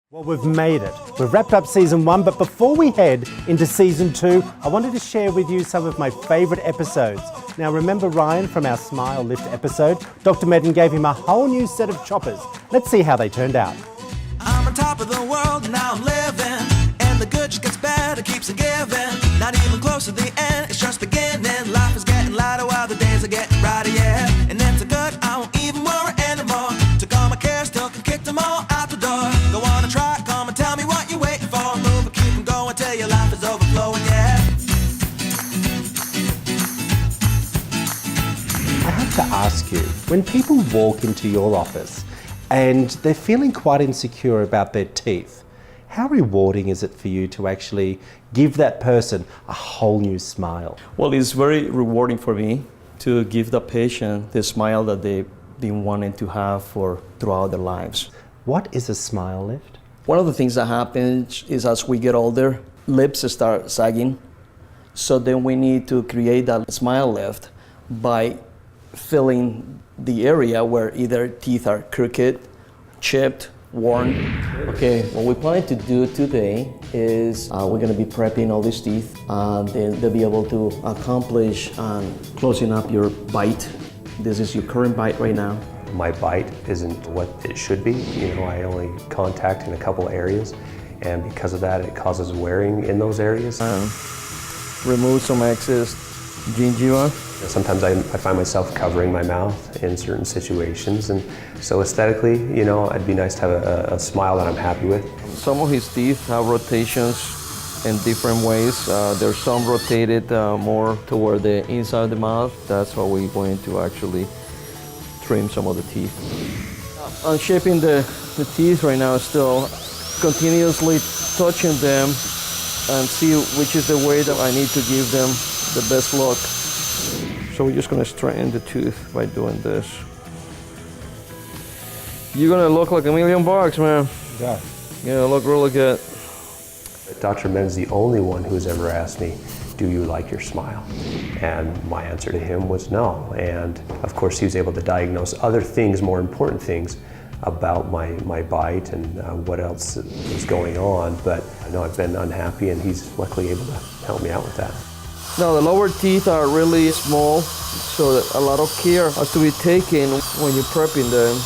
Well, we've made it. We've wrapped up season 1, but before we head into season 2, I wanted to share with you some of my favourite episodes. Now, remember Ryan from our Smile Lift episode? Dr. Medden gave him a whole new set of choppers. Let's see how they turned out. I'm on top of the world and now I'm living, and the good just gets better, keeps on giving. Not even close to the end, it's just beginning. Life is getting lighter while the days are getting brighter, yeah. And it's a good, I won't even worry anymore. Took all my cares, still can kick them all out the door. Go on and try, come and tell me what you're waiting for. Move and keep them going till your life is overflowing, yeah. I have to ask you, when people walk into your office and they're feeling quite insecure about their teeth, how rewarding is it for you to actually give that person a whole new smile? Well, it's very rewarding for me to give the patient the smile that they've been wanting to have for throughout their lives. What is a smile lift? One of the things that happens is as we get older, lips start sagging. So then we need to create that smile lift by filling the area where either teeth are crooked, chipped, worn. Okay, what we plan to do today is we're going to be prepping all these teeth, and then they'll be able to accomplish closing up your bite. This is your current bite right now. My bite isn't what it should be. You know, I only contact in a couple areas, and because of that, it causes wearing in those areas. Remove some excess gingiva. Sometimes I find myself covering my mouth in certain situations, and so aesthetically, you know, it'd be nice to have a smile that I'm happy with. Some of his teeth have rotations in different ways. There's some rotated more toward the inside of the mouth. That's how we're going to actually trim some of the teeth. I'm shaping the teeth right now, still continuously touching them and see which is the way that I need to give them the best look. So we're just gonna straighten the tooth by doing this. You're gonna look like $1 million, man. Yeah. You're gonna look really good. Dr. Medden's the only one who's ever asked me, do you like your smile? And my answer to him was no. And of course he was able to diagnose other things, more important things about my bite and what else is going on. But I know I've been unhappy, and he's luckily able to help me out with that. Now the lower teeth are really small, so a lot of care has to be taken when you're prepping them.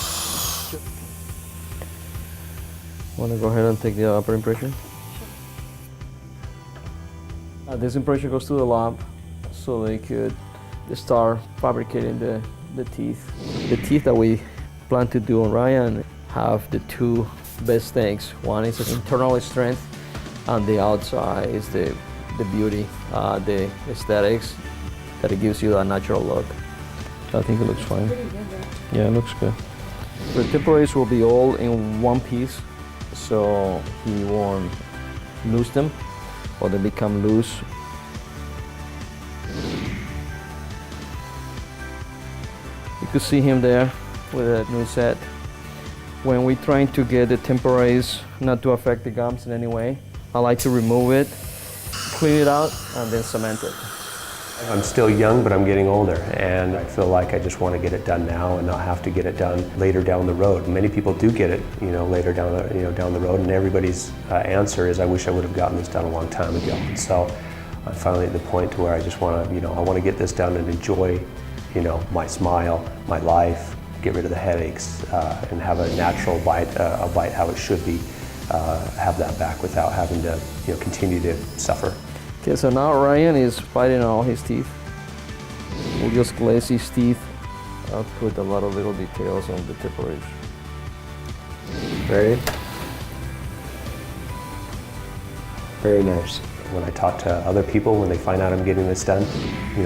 Want to go ahead and take the upper impression? This impression goes to the lab, so they could start fabricating the teeth. The teeth that we plan to do on Ryan have the two best things. One is internal strength, and the outside is the beauty, the aesthetics, that it gives you a natural look. I think it looks fine. Yeah, it looks good. The temporaries will be all in one piece, so he won't lose them or they become loose. You could see him there with a new set. When we're trying to get the temporaries not to affect the gums in any way, I like to remove it, clean it out, and then cement it. I'm still young, but I'm getting older, and I feel like I just want to get it done now and not have to get it done later down the road. Many people do get it, later down the road, and everybody's answer is, I wish I would have gotten this done a long time ago. And so I'm finally at the point to where I just want to, I want to get this done and enjoy, my smile, my life, get rid of the headaches, and have a natural bite, a bite how it should be. Have that back without having to continue to suffer. Okay, so now Ryan is fighting all his teeth. We'll just glaze his teeth. I'll put a lot of little details on the temporaries. Very nice. When I talk to other people, when they find out I'm getting this done,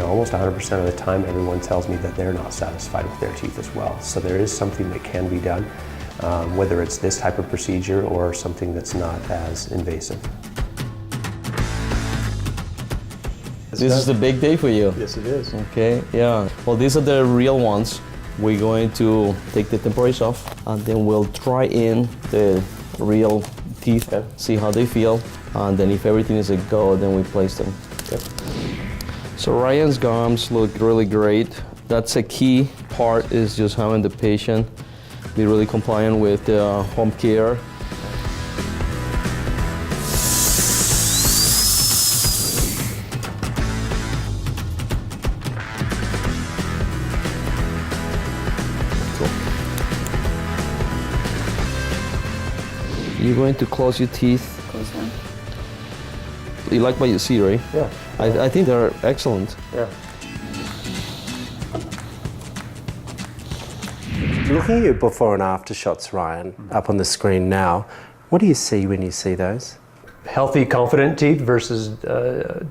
almost 100% of the time everyone tells me that they're not satisfied with their teeth as well. So there is something that can be done. Whether it's this type of procedure or something that's not as invasive. This is the big day for you. Yes, it is. Okay, yeah. Well, these are the real ones. We're going to take the temporaries off, and then we'll try in the real teeth, see how they feel, and then if everything is a go, then we place them. Okay. So Ryan's gums look really great. That's a key part, is just having the patient be really compliant with home care. You're going to close your teeth. Close them. You like what you see, right? Yeah. I think they're excellent. Yeah. Looking at your before and after shots, Ryan, up on the screen now, what do you see when you see those? Healthy, confident teeth versus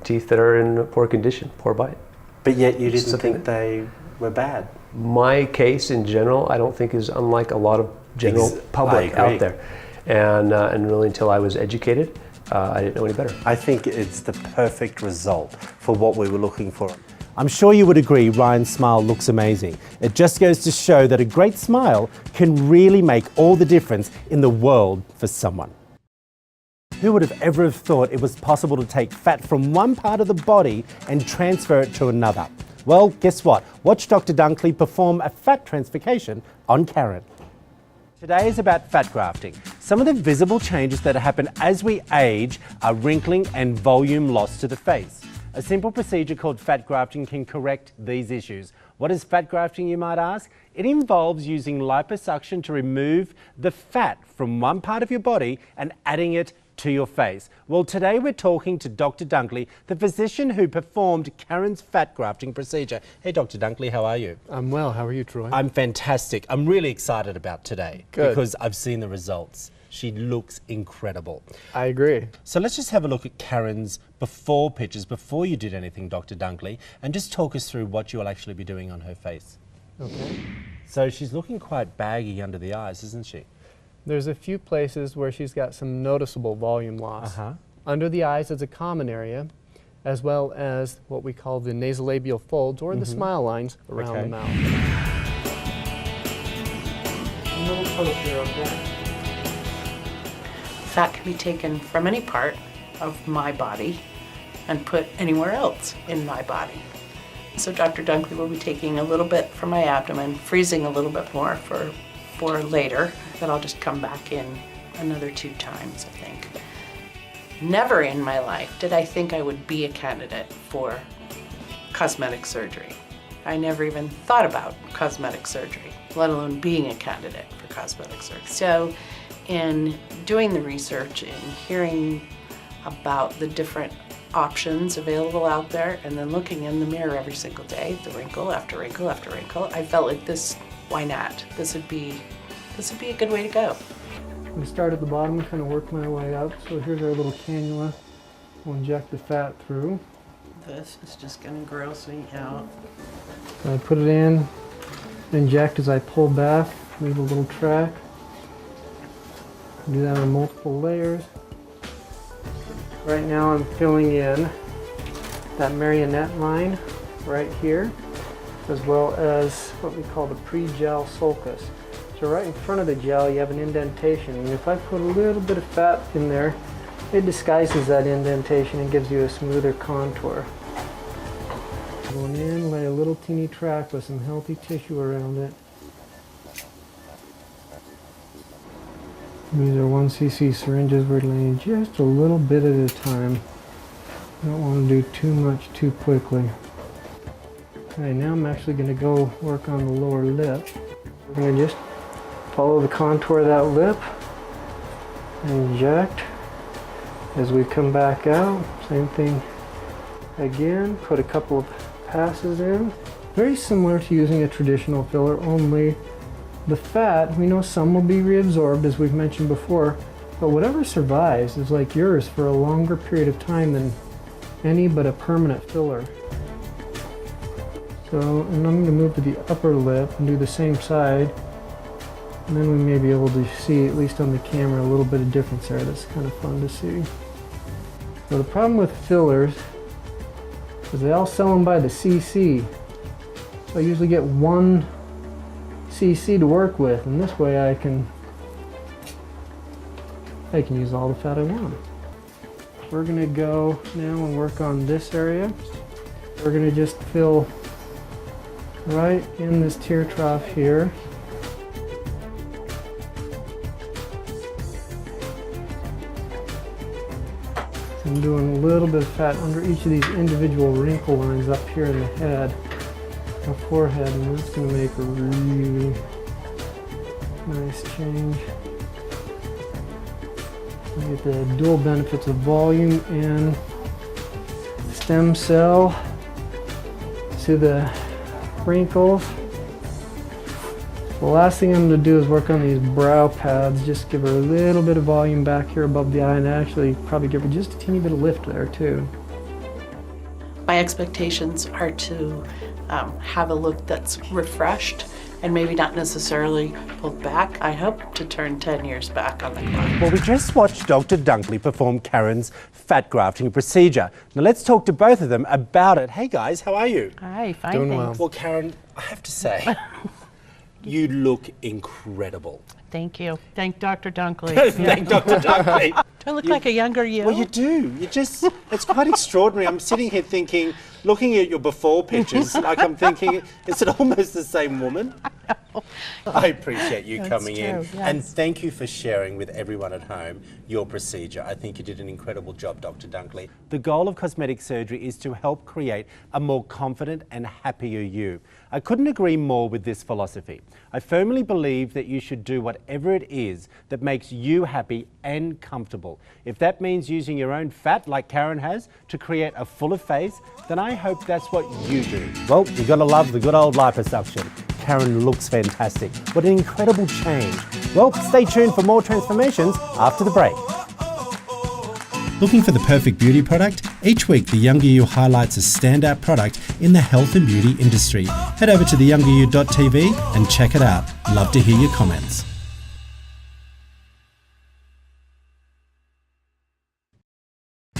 teeth that are in poor condition, poor bite. But yet you didn't Something- think they were bad. My case in general, I don't think is unlike a lot of general public I agree. out there. And really until I was educated, I didn't know any better. I think it's the perfect result for what we were looking for. I'm sure you would agree Ryan's smile looks amazing. It just goes to show that a great smile can really make all the difference in the world for someone. Who would have ever have thought it was possible to take fat from one part of the body and transfer it to another? Well, guess what? Watch Dr. Dunkley perform a fat transfication on Karen. Today is about fat grafting. Some of the visible changes that happen as we age are wrinkling and volume loss to the face. A simple procedure called fat grafting can correct these issues. What is fat grafting, you might ask? It involves using liposuction to remove the fat from one part of your body and adding it to your face. Well, today we're talking to Dr. Dunkley, the physician who performed Karen's fat grafting procedure. Hey, Dr. Dunkley, how are you? I'm well. How are you, Troy? I'm fantastic. I'm really excited about today Good. because I've seen the results. She looks incredible. I agree. So let's just have a look at Karen's before pictures, before you did anything, Dr. Dunkley, and just talk us through what you'll actually be doing on her face. Okay. So she's looking quite baggy under the eyes, isn't she? There's a few places where she's got some noticeable volume loss. Under the eyes is a common area, as well as what we call the nasolabial folds or the smile lines around the mouth. A little close here, okay? Fat can be taken from any part of my body and put anywhere else in my body. So Dr. Dunkley will be taking a little bit from my abdomen, freezing a little bit more for later. Then I'll just come back in another 2 times, I think. Never in my life did I think I would be a candidate for cosmetic surgery. I never even thought about cosmetic surgery, let alone being a candidate for cosmetic surgery. So in doing the research and hearing about the different options available out there and then looking in the mirror every single day, the wrinkle after wrinkle after wrinkle, I felt like this, why not? This would be a good way to go. We start at the bottom and kind of work my way up. So here's our little cannula. We'll inject the fat through. This is just going to gross me out. So I put it in, inject as I pull back, leave a little track. Do that on multiple layers. Right now I'm filling in that marionette line right here, as well as what we call the pre-gel sulcus. So right in front of the gel you have an indentation, and if I put a little bit of fat in there, it disguises that indentation and gives you a smoother contour. Going in, lay a little teeny track with some healthy tissue around it. These are 1 cc syringes. We're laying just a little bit at a time. I don't want to do too much too quickly. Okay, now I'm actually going to go work on the lower lip. We're going to just follow the contour of that lip, inject. As we come back out, same thing again, put a couple of passes in. Very similar to using a traditional filler, only the fat, we know some will be reabsorbed, as we've mentioned before, but whatever survives is like yours for a longer period of time than any but a permanent filler. So, and I'm going to move to the upper lip and do the same side, and then we may be able to see, at least on the camera, a little bit of difference there. That's kind of fun to see. So the problem with fillers is they all sell them by the cc. So I usually get 1 cc to work with, and this way I can use all the fat I want. We're going to go now and work on this area. We're going to just fill right in this tear trough here. I'm doing a little bit of fat under each of these individual wrinkle lines up here in the head, the forehead, and this is going to make a really nice change. You get the dual benefits of volume and stem cell. See the wrinkles. The last thing I'm going to do is work on these brow pads. Just give her a little bit of volume back here above the eye, and actually probably give her just a teeny bit of lift there too. My expectations are to have a look that's refreshed and maybe not necessarily pulled back. I hope to turn 10 years back on the clock. Well, we just watched Dr. Dunkley perform Karen's fat grafting procedure. Now let's talk to both of them about it. Hey guys, how are you? Hi, fine, Doing thanks. Well, Karen, I have to say, you look incredible. Thank you. Thank Dr. Dunkley. Thank Dr. Dunkley. Do I look like a younger you? Well, you do. You just, it's quite extraordinary. I'm sitting here thinking, looking at your before pictures, like I'm thinking, is it almost the same woman? I appreciate you That's coming in. true, And yes. thank you for sharing with everyone at home your procedure. I think you did an incredible job, Dr. Dunkley. The goal of cosmetic surgery is to help create a more confident and happier you. I couldn't agree more with this philosophy. I firmly believe that you should do whatever it is that makes you happy and comfortable. If that means using your own fat like Karen has to create a fuller face, then I hope that's what you do. Well, you gotta love the good old liposuction. Karen looks fantastic. What an incredible change. Well, stay tuned for more transformations after the break. Looking for the perfect beauty product? Each week, The Younger You highlights a standout product in the health and beauty industry. Head over to theyoungeryou.tv and check it out. Love to hear your comments.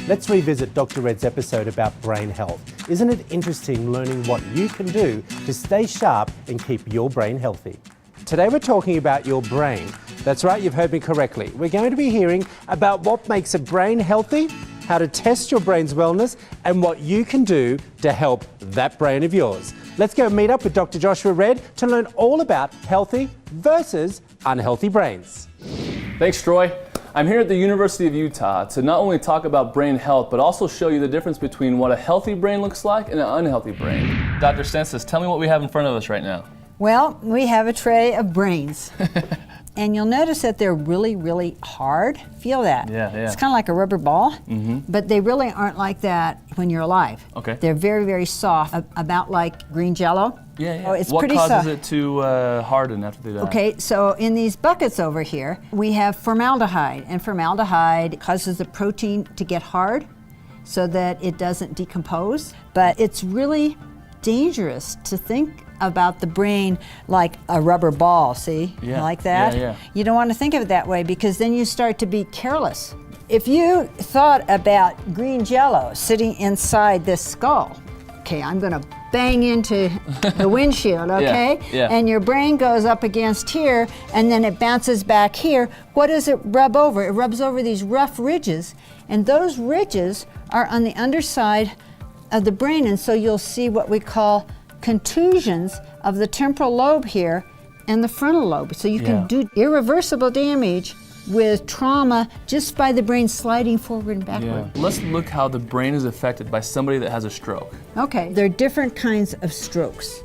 Let's revisit Dr. Red's episode about brain health. Isn't it interesting learning what you can do to stay sharp and keep your brain healthy? Today we're talking about your brain. That's right, you've heard me correctly. We're going to be hearing about what makes a brain healthy, how to test your brain's wellness, and what you can do to help that brain of yours. Let's go meet up with Dr. Joshua Red to learn all about healthy versus unhealthy brains. Thanks, Troy. I'm here at the University of Utah to not only talk about brain health, but also show you the difference between what a healthy brain looks like and an unhealthy brain. Dr. Stensis, tell me what we have in front of us right now. Well, we have a tray of brains. And you'll notice that they're really, really hard. Feel that. Yeah. It's kind of like a rubber ball, but they really aren't like that when you're alive. Okay. They're very, very soft, about like green Jell-O. Yeah. Oh, it's what pretty causes soft. it to harden after they die? Okay, so in these buckets over here, we have formaldehyde, and formaldehyde causes the protein to get hard so that it doesn't decompose. But it's really dangerous to think about the brain like a rubber ball, see? Yeah. Like that? Yeah. You don't want to think of it that way because then you start to be careless. If you thought about green Jell-O sitting inside this skull, okay, I'm going to bang into the windshield, okay? Yeah. And your brain goes up against here, and then it bounces back here. What does it rub over? It rubs over these rough ridges, and those ridges are on the underside of the brain, and so you'll see what we call contusions of the temporal lobe here and the frontal lobe. So you can do irreversible damage with trauma just by the brain sliding forward and backward. Yeah. Let's look how the brain is affected by somebody that has a stroke. Okay, there are different kinds of strokes.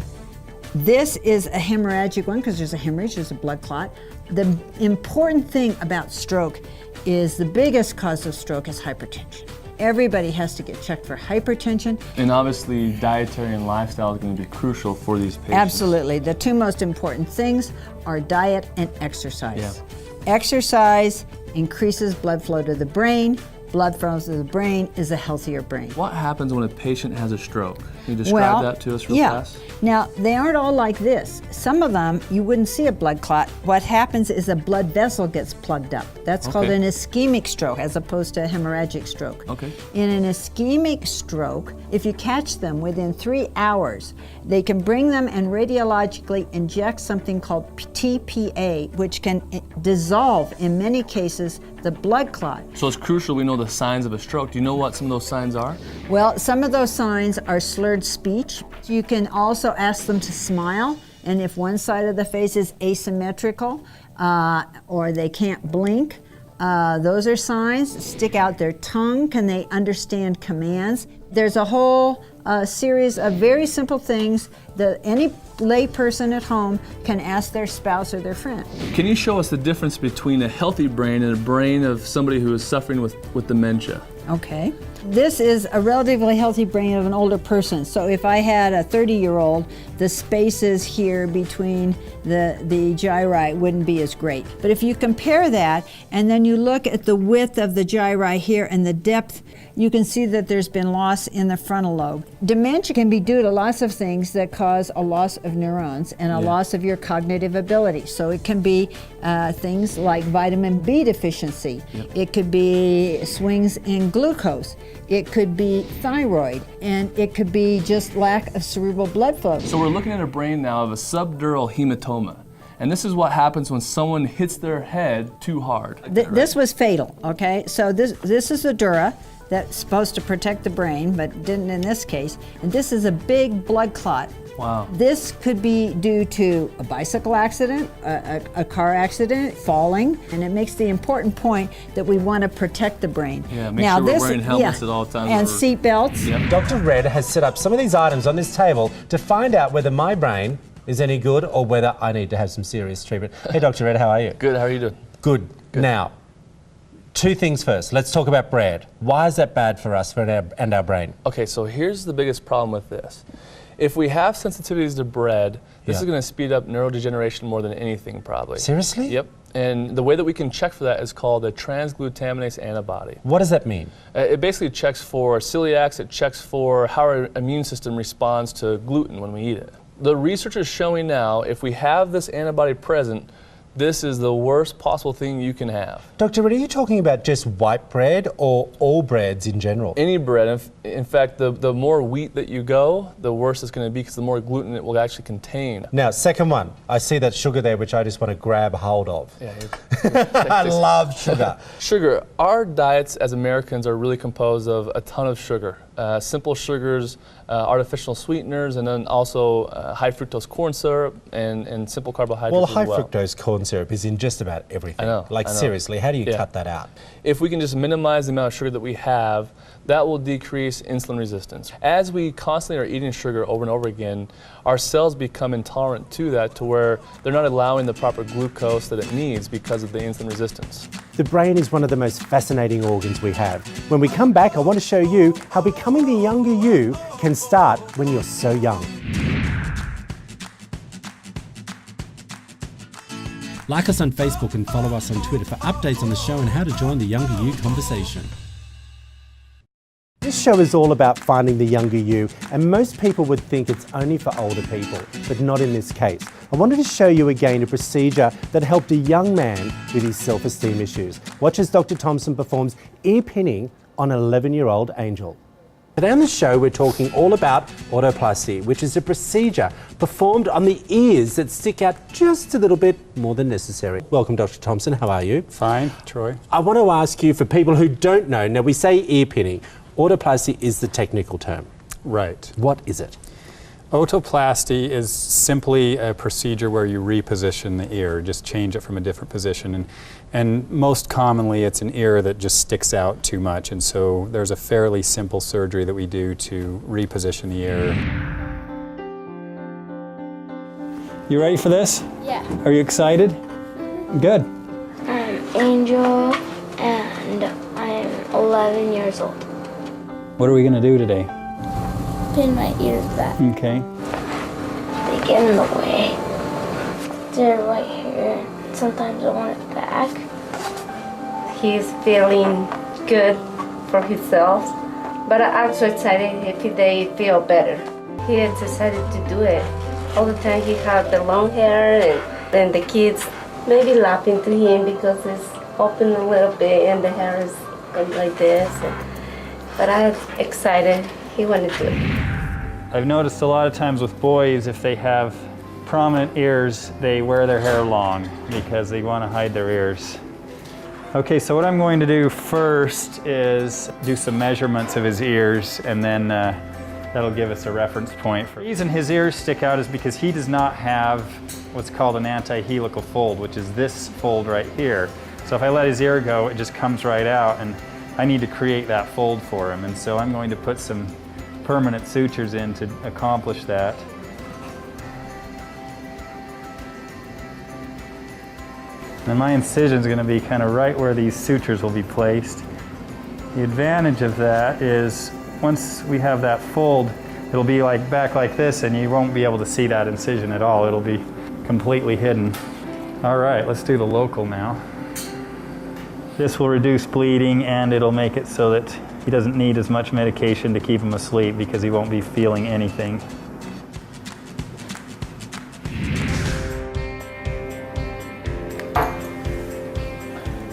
This is a hemorrhagic one because there's a hemorrhage, there's a blood clot. The important thing about stroke is the biggest cause of stroke is hypertension. Everybody has to get checked for hypertension. And obviously, dietary and lifestyle is going to be crucial for these patients. Absolutely. The two most important things are diet and exercise. Yeah. Exercise increases blood flow to the brain. Blood flow to the brain is a healthier brain. What happens when a patient has a stroke? Can you describe that to us real fast? Now, they aren't all like this. Some of them, you wouldn't see a blood clot. What happens is a blood vessel gets plugged up. That's called an ischemic stroke as opposed to a hemorrhagic stroke. Okay. In an ischemic stroke, if you catch them within 3 hours, they can bring them and radiologically inject something called TPA, which can dissolve, in many cases, the blood clot. So it's crucial we know the signs of a stroke. Do you know what some of those signs are? Well, some of those signs are slurred speech. You can also ask them to smile, and if one side of the face is asymmetrical, or they can't blink, Those are signs. Stick out their tongue. Can they understand commands? There's a whole series of very simple things that any lay person at home can ask their spouse or their friend. Can you show us the difference between a healthy brain and a brain of somebody who is suffering with dementia? Okay. This is a relatively healthy brain of an older person. So if I had a 30-year-old, the spaces here between the gyri wouldn't be as great. But if you compare that and then you look at the width of the gyri here and the depth, you can see that there's been loss in the frontal lobe. Dementia can be due to lots of things that cause a loss of neurons and a loss of your cognitive ability. So it can be things like vitamin B deficiency. It could be swings in glucose. It could be thyroid, and it could be just lack of cerebral blood flow. So we're looking at a brain now of a subdural hematoma. And this is what happens when someone hits their head too hard. This was fatal, okay? So this is a dura that's supposed to protect the brain, but didn't in this case. And this is a big blood clot. Wow. This could be due to a bicycle accident, a car accident, falling, and it makes the important point that we want to protect the brain. Yeah, make sure we're wearing helmets at all times. And seat belts. Yep. Dr. Red has set up some of these items on this table to find out whether my brain is any good or whether I need to have some serious treatment. Hey, Dr. Red, how are you? Good, how are you doing? Good. Now, two things first. Let's talk about bread. Why is that bad for us and our brain? Okay, so here's the biggest problem with this. If we have sensitivities to bread, this is going to speed up neurodegeneration more than anything, probably. Seriously? Yep. And the way that we can check for that is called a transglutaminase antibody. What does that mean? It basically checks for celiacs, it checks for how our immune system responds to gluten when we eat it. The research is showing now, if we have this antibody present, this is the worst possible thing you can have. Dr. Red, are you talking about just white bread or all breads in general? Any bread. In fact, the more wheat that you go, the worse it's going to be because the more gluten it will actually contain. Now, second one, I see that sugar there, which I just want to grab hold of. Yeah, I love sugar. Sugar. Our diets as Americans are really composed of a ton of sugar. Simple sugars, artificial sweeteners, and then also high fructose corn syrup and simple carbohydrates Well, as high fructose corn syrup is in just about everything. I know. Like, seriously, how do you cut that out? If we can just minimize the amount of sugar that we have, that will decrease insulin resistance. As we constantly are eating sugar over and over again, our cells become intolerant to that, to where they're not allowing the proper glucose that it needs because of the insulin resistance. The brain is one of the most fascinating organs we have. When we come back, I want to show you how becoming the younger you can start when you're so young. Like us on Facebook and follow us on Twitter for updates on the show and how to join the Younger You conversation. This show is all about finding the younger you, and most people would think it's only for older people, but not in this case. I wanted to show you again a procedure that helped a young man with his self-esteem issues. Watch as Dr. Thompson performs ear pinning on an 11-year-old Angel. Today on the show, we're talking all about otoplasty, which is a procedure performed on the ears that stick out just a little bit more than necessary. Welcome, Dr. Thompson. How are you? Fine, Troy. I want to ask you, for people who don't know, now we say ear pinning. Otoplasty is the technical term. Right. What is it? Otoplasty is simply a procedure where you reposition the ear, just change it from a different position. And most commonly it's an ear that just sticks out too much, and so there's a fairly simple surgery that we do to reposition the ear. You ready for this? Yeah. Are you excited? Good. I'm Angel and I'm 11 years old. What are we going to do today? Pin my ears back. Okay. They get in the way. They're right here. Sometimes I want it back. He's feeling good for himself, but I'm so excited if they feel better. He has decided to do it. All the time he had the long hair, and then the kids maybe laughing to him because it's open a little bit and the hair is like this. But I was excited. He wanted to do it. I've noticed a lot of times with boys, if they have prominent ears, they wear their hair long because they want to hide their ears. Okay, so what I'm going to do first is do some measurements of his ears, and then that'll give us a reference point. The reason his ears stick out is because he does not have what's called an antihelical fold, which is this fold right here. So if I let his ear go, it just comes right out, and I need to create that fold for him. And so I'm going to put some permanent sutures in to accomplish that. And my incision is going to be kind of right where these sutures will be placed. The advantage of that is once we have that fold, it'll be like back like this, and you won't be able to see that incision at all. It'll be completely hidden. All right, let's do the local now. This will reduce bleeding, and it'll make it so that he doesn't need as much medication to keep him asleep because he won't be feeling anything.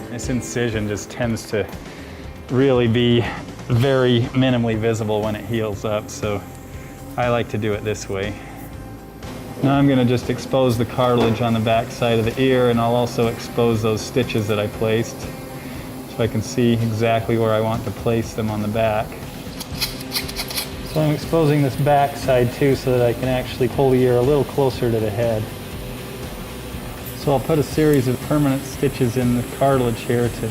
This incision just tends to really be very minimally visible when it heals up, so I like to do it this way. Now I'm going to just expose the cartilage on the back side of the ear, and I'll also expose those stitches that I placed so I can see exactly where I want to place them on the back. So I'm exposing this back side too so that I can actually pull the ear a little closer to the head. So I'll put a series of permanent stitches in the cartilage here to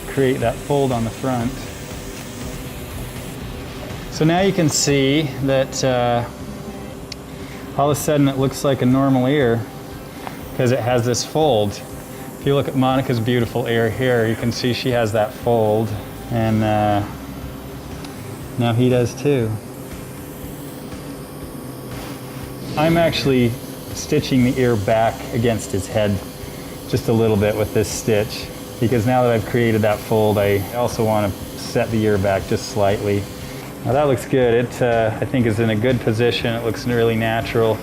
create that fold on the front. So now you can see that all of a sudden it looks like a normal ear because it has this fold. If you look at Monica's beautiful ear here, you can see she has that fold, and now he does too. I'm actually stitching the ear back against his head just a little bit with this stitch because now that I've created that fold, I also want to set the ear back just slightly. Now that looks good. It, I think, is in a good position. It looks really natural.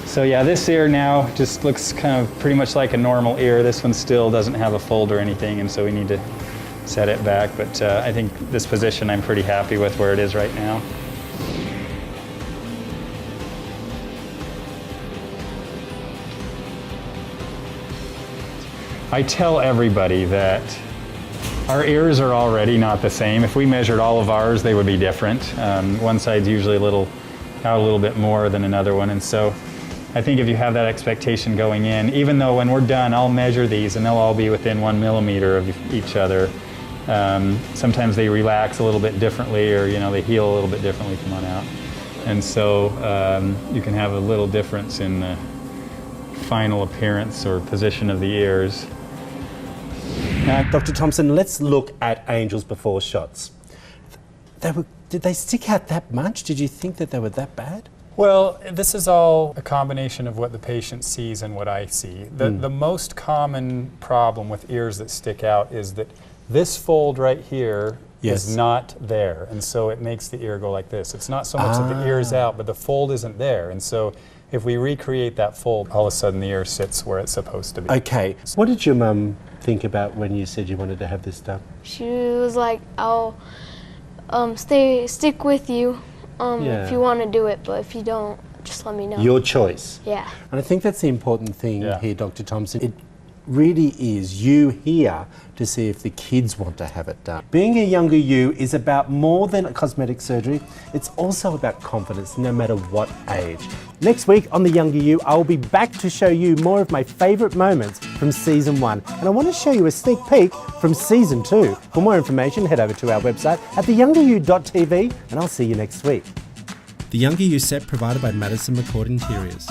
So yeah, this ear now just looks kind of pretty much like a normal ear. This one still doesn't have a fold or anything, and so we need to set it back. But I think this position I'm pretty happy with where it is right now. I tell everybody that our ears are already not the same. If we measured all of ours, they would be different. One side's usually out a little bit more than another one, and so I think if you have that expectation going in, even though when we're done, I'll measure these and they'll all be within 1 millimeter of each other. Sometimes they relax a little bit differently, or they heal a little bit differently, come on out. And so you can have a little difference in the final appearance or position of the ears. Now, Dr. Thompson, let's look at Angel's before shots. Did they stick out that much? Did you think that they were that bad? Well, this is all a combination of what the patient sees and what I see. The most common problem with ears that stick out is that this fold right here is not there, and so it makes the ear go like this. It's not so much that the ear is out, but the fold isn't there, and so if we recreate that fold, all of a sudden the ear sits where it's supposed to be. Okay. What did your mum think about when you said you wanted to have this done? She was like, I'll stick with you if you want to do it, but if you don't, just let me know. Your choice. Yeah. And I think that's the important thing here, Dr. Thompson. It really is you here to see if the kids want to have it done. Being a younger you is about more than cosmetic surgery. It's also about confidence, no matter what age. Next week on The Younger You, I'll be back to show you more of my favourite moments from Season 1. And I want to show you a sneak peek from Season 2. For more information, head over to our website at theyoungeryou.tv, and I'll see you next week. The Younger You set provided by Madison McCord Interiors.